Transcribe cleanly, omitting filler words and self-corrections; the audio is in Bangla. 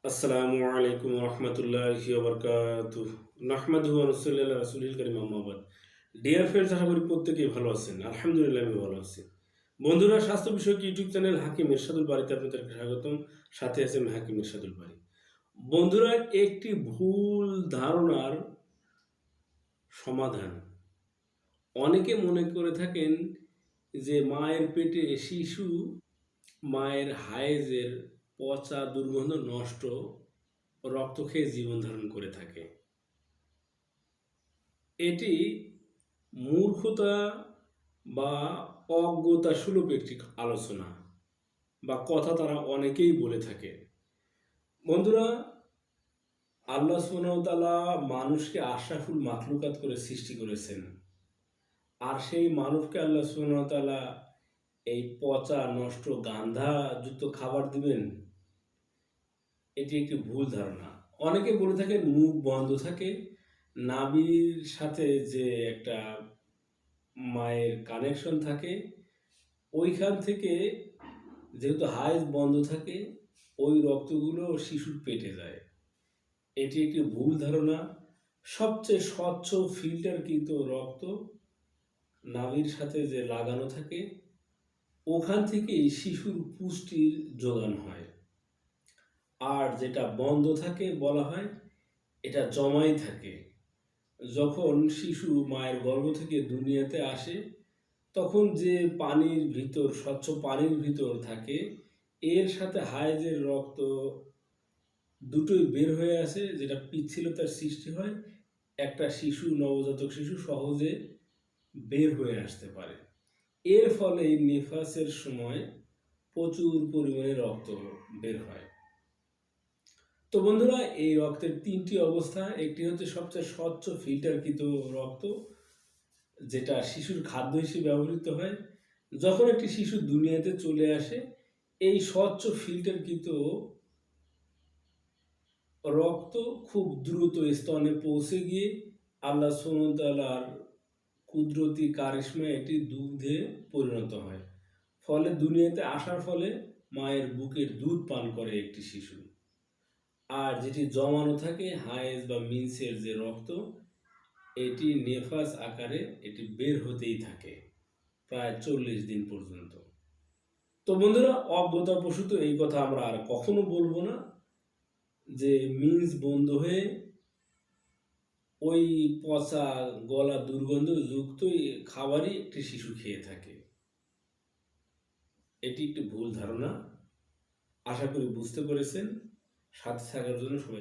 আসসালামু আলাইকুম রহমতুল্লাহি ওবরকাতুহ নাহমাদুহু ওয়া নুসাল্লি আলা রাসূলিল কারীম আম্মা বাদ। ডিয়ার ফ্রেন্ডস, আশা করি প্রত্যেকেই ভালো আছেন। আলহামদুলিল্লাহ আমি ভালো আছি। বন্ধুরা, স্বাস্থ্য বিষয়ক ইউটিউব চ্যানেল হাকিম ইরশাদুল বারীতে আপনাদেরকে স্বাগতম। সাথে আছে আমি হাকিম ইরশাদুল বারী। বন্ধুরা, একটি ভুল ধারণার সমাধান। অনেকে মনে করে থাকেন যে মায়ের পেটে শিশু মায়ের হায়েজের পচা দুর্গন্ধ নষ্ট রক্ত খেয়ে জীবন ধারণ করে থাকে। এটি মূর্খতা বা অজ্ঞতা সুলভ একটি আলোচনা বা কথা তারা অনেকেই বলে থাকে। বন্ধুরা, আল্লাহ সুবহানাহু ওয়া তাআলা মানুষকে আশরাফুল মাখলুকাত করে সৃষ্টি করেছেন, আর সেই মানুষকে আল্লাহ সুবহানাহু ওয়া তাআলা এই পচা নষ্ট গান্ধাযুক্ত খাবার দিবেন, এটি একটি ভুল ধারণা। অনেকে বলে থাকেন মুখ বন্ধ থাকে, নাভির সাথে যে একটা মায়ের কানেকশন থাকে ওইখান থেকে যেহেতু হাইজ বন্ধ থাকে, ওই রক্তগুলো শিশুর পেটে যায়। এটি একটি ভুল ধারণা। সবচেয়ে স্বচ্ছ ফিল্টারকৃত রক্ত নাভির সাথে যে লাগানো থাকে ওখান থেকেই শিশুর পুষ্টির যোগান হয়। আর যেটা বন্ধ থাকে বলা হয় এটা জমাই থাকে। যখন শিশু মায়ের গর্ভ থেকে দুনিয়াতে আসে তখন যে পানির ভিতর, স্বচ্ছ পানির ভিতর থাকে, এর সাথে হাইজের রক্ত দুটোই বের হয়ে আসে, যেটা পিচ্ছিলতার সৃষ্টি হয়। একটা শিশু, নবজাতক শিশু সহজে বের হয়ে আসতে পারে। এর ফলে নিফাসের সময় প্রচুর পরিমাণে রক্ত বের হয়। তো বন্ধুরা, এই রক্তের তিনটি অবস্থা। একটি হচ্ছে সবচেয়ে স্বচ্ছ ফিল্টারকৃত রক্ত, যেটা শিশুর খাদ্য হিসেবে ব্যবহৃত হয়। যখন একটি শিশু দুনিয়াতে চলে আসে, এই স্বচ্ছ ফিল্টারকৃত রক্ত খুব দ্রুত স্তনে পৌঁছে গিয়ে আল্লাহ সুবহানাহু ওয়া তাআলার কুদরতি কারিশমায় এটি দুধে পরিণত হয়। ফলে দুনিয়াতে আসার ফলে মায়ের বুকের দুধ পান করে একটি শিশু। আর যেটি জমানো থাকে হায়েজ বা মিন্সের যে রক্ত, এটি নেফাস আকারে এটি বের হতেই থাকে প্রায় 40 দিন পর্যন্ত। তো বন্ধুরা, অজ্ঞতাবশত এই কথা আমরা আর কখনো বলবো না যে মিন্স বন্ধ হয়ে ওই পচা গলা দুর্গন্ধযুক্ত খাবারই একটি শিশু খেয়ে থাকে। এটি একটি ভুল ধারণা। আশা করি বুঝতে পেরেছেন। সাথে থাকার জন্য সবাই